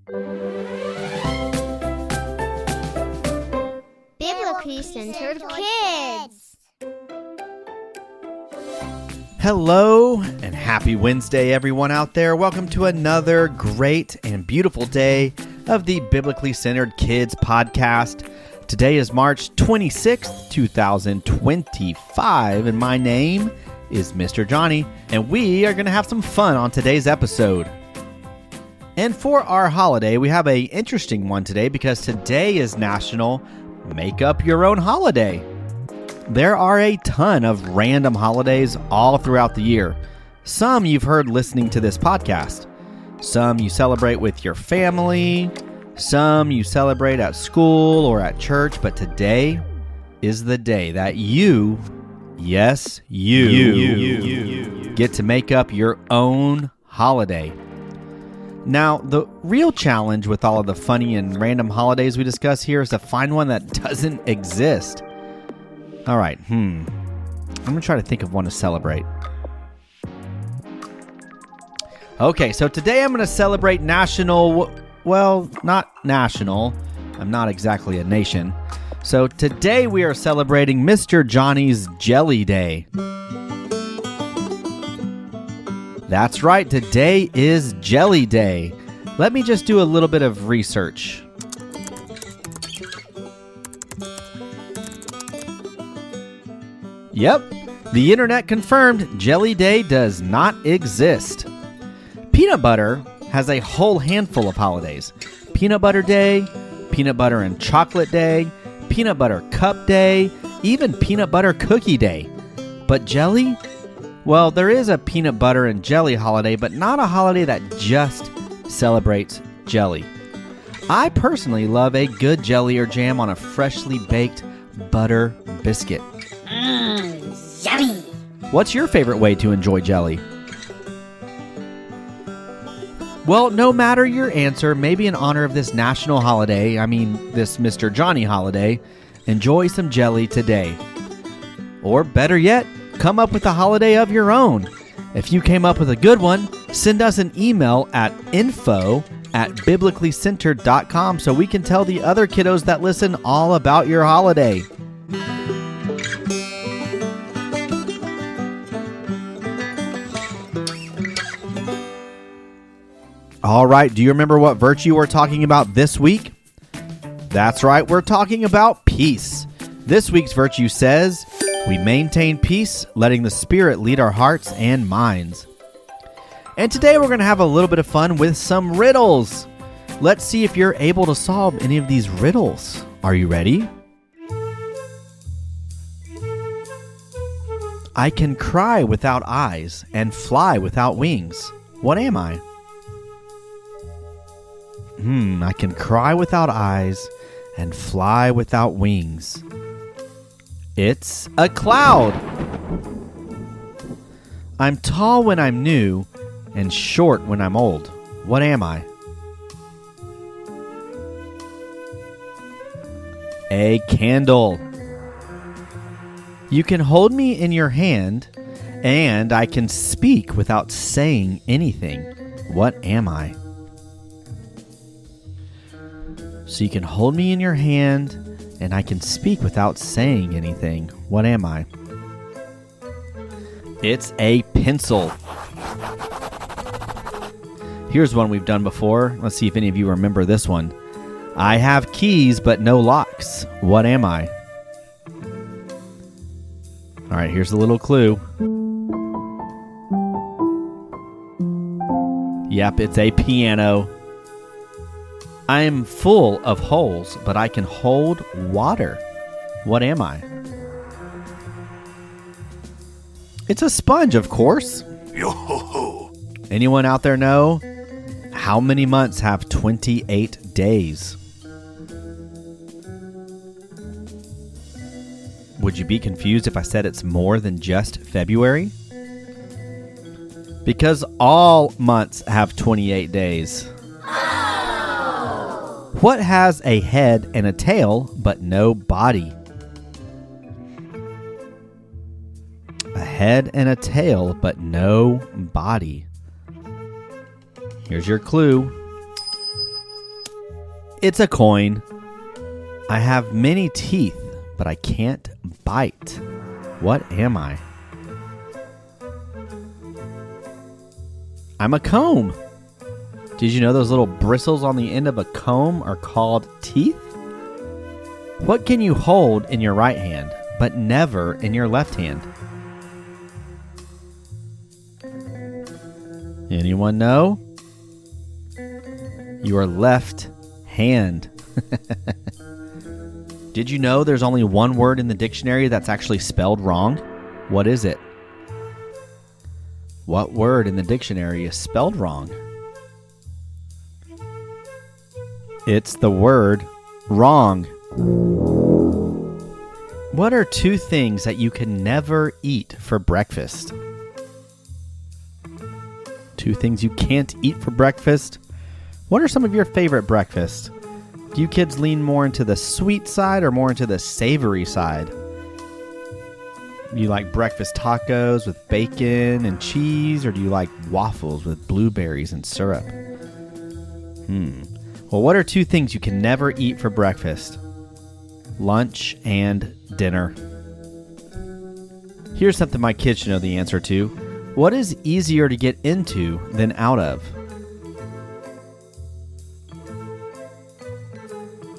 Biblically Centered Kids. Hello and happy Wednesday, everyone out there. Welcome to another great and beautiful day of the Biblically Centered Kids podcast. Today is March 26th, 2025, and my name is Mr. Jonny, and we are going to have some fun on today's episode. And for our holiday, we have an interesting one today because today is National Make Up Your Own Holiday. There are a ton of random holidays all throughout the year. Some you've heard listening to this podcast. Some you celebrate with your family. Some you celebrate at school or at church. But today is the day that you, yes, you get to make up your own holiday. Now, the real challenge with all of the funny and random holidays we discuss here is to find one that doesn't exist. All right, I'm going to try to think of one to celebrate. Okay, so today I'm going to celebrate national, well, not national. I'm not exactly a nation. So today we are celebrating Mr. Jonny's Jelly Day. That's right, today is Jelly Day. Let me just do a little bit of research. Yep, the internet confirmed Jelly Day does not exist. Peanut butter has a whole handful of holidays. Peanut Butter Day, Peanut Butter and Chocolate Day, Peanut Butter Cup Day, even Peanut Butter Cookie Day. But jelly? Well, there is a peanut butter and jelly holiday, but not a holiday that just celebrates jelly. I personally love a good jelly or jam on a freshly baked butter biscuit. Yummy! What's your favorite way to enjoy jelly? Well, no matter your answer, maybe in honor of this national holiday, this Mr. Jonny holiday, enjoy some jelly today. Or better yet, come up with a holiday of your own. If you came up with a good one, send us an email at info@biblicallycentered.com so we can tell the other kiddos that listen all about your holiday. All right, do you remember what virtue we're talking about this week? That's right, we're talking about peace. This week's virtue says, we maintain peace, letting the Spirit lead our hearts and minds. And today we're going to have a little bit of fun with some riddles. Let's see if you're able to solve any of these riddles. Are you ready? I can cry without eyes and fly without wings. What am I? I can cry without eyes and fly without wings. It's a cloud. I'm tall when I'm new and short when I'm old. What am I? A candle. You can hold me in your hand and I can speak without saying anything. What am I? So you can hold me in your hand, and I can speak without saying anything. What am I? It's a pencil. Here's one we've done before. Let's see if any of you remember this one. I have keys, but no locks. What am I? All right, here's a little clue. Yep, it's a piano. I am full of holes, but I can hold water. What am I? It's a sponge, of course. Yo-ho-ho. Anyone out there know how many months have 28 days? Would you be confused if I said it's more than just February? Because all months have 28 days. What has a head and a tail, but no body? A head and a tail, but no body. Here's your clue. It's a coin. I have many teeth, but I can't bite. What am I? I'm a comb. Did you know those little bristles on the end of a comb are called teeth? What can you hold in your right hand, but never in your left hand? Anyone know? Your left hand. Did you know there's only one word in the dictionary that's actually spelled wrong? What is it? What word in the dictionary is spelled wrong? It's the word wrong. What are two things that you can never eat for breakfast? Two things you can't eat for breakfast? What are some of your favorite breakfasts? Do you kids lean more into the sweet side or more into the savory side? You like breakfast tacos with bacon and cheese, or do you like waffles with blueberries and syrup? Well, what are two things you can never eat for breakfast? Lunch and dinner. Here's something my kids should know the answer to. What is easier to get into than out of?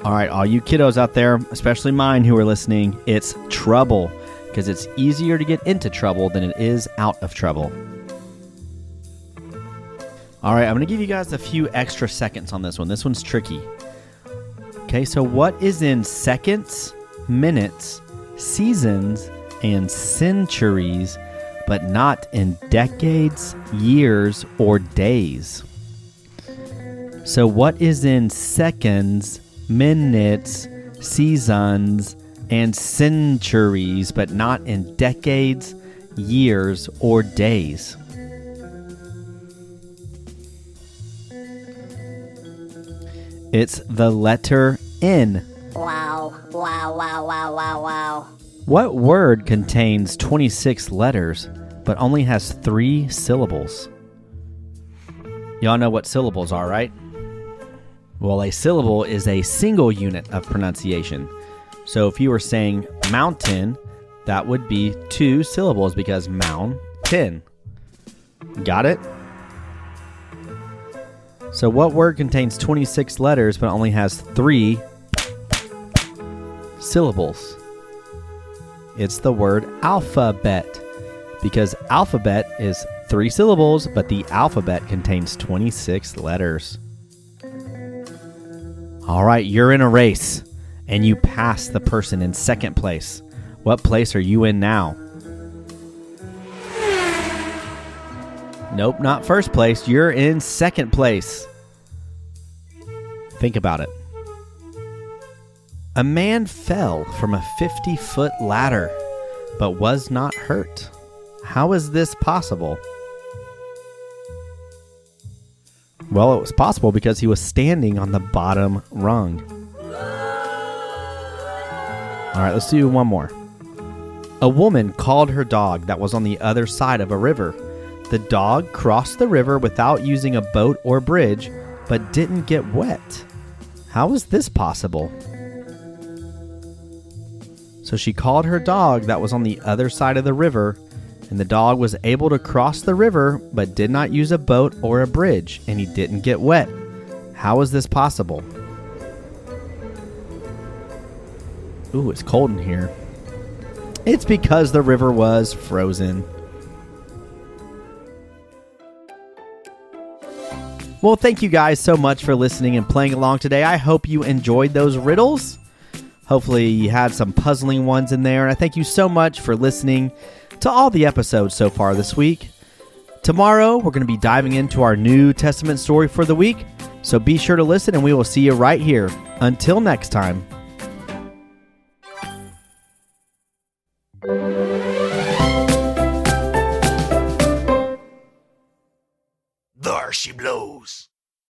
All right, all you kiddos out there, especially mine who are listening, it's trouble, because it's easier to get into trouble than it is out of trouble. All right, I'm going to give you guys a few extra seconds on this one. This one's tricky. Okay, so what is in seconds, minutes, seasons, and centuries, but not in decades, years, or days? So what is in seconds, minutes, seasons, and centuries, but not in decades, years, or days? It's the letter N. Wow. What word contains 26 letters, but only has 3 syllables? Y'all know what syllables are, right? Well, a syllable is a single unit of pronunciation. So if you were saying mountain, that would be 2 syllables because mountain. Got it? So what word contains 26 letters but only has 3 syllables? It's the word alphabet, because alphabet is 3 syllables, but the alphabet contains 26 letters. All right, you're in a race, and you pass the person in second place. What place are you in now? Nope, not first place. You're in second place. Think about it. A man fell from a 50-foot ladder, but was not hurt. How is this possible? Well, it was possible because he was standing on the bottom rung. All right, let's do one more. A woman called her dog that was on the other side of a river. The dog crossed the river without using a boat or bridge, but didn't get wet. How is this possible? So she called her dog that was on the other side of the river, and the dog was able to cross the river, but did not use a boat or a bridge, and he didn't get wet. How is this possible? Ooh, it's cold in here. It's because the river was frozen. Well, thank you guys so much for listening and playing along today. I hope you enjoyed those riddles. Hopefully you had some puzzling ones in there. And I thank you so much for listening to all the episodes so far this week. Tomorrow, we're going to be diving into our New Testament story for the week. So be sure to listen, and we will see you right here. Until next time.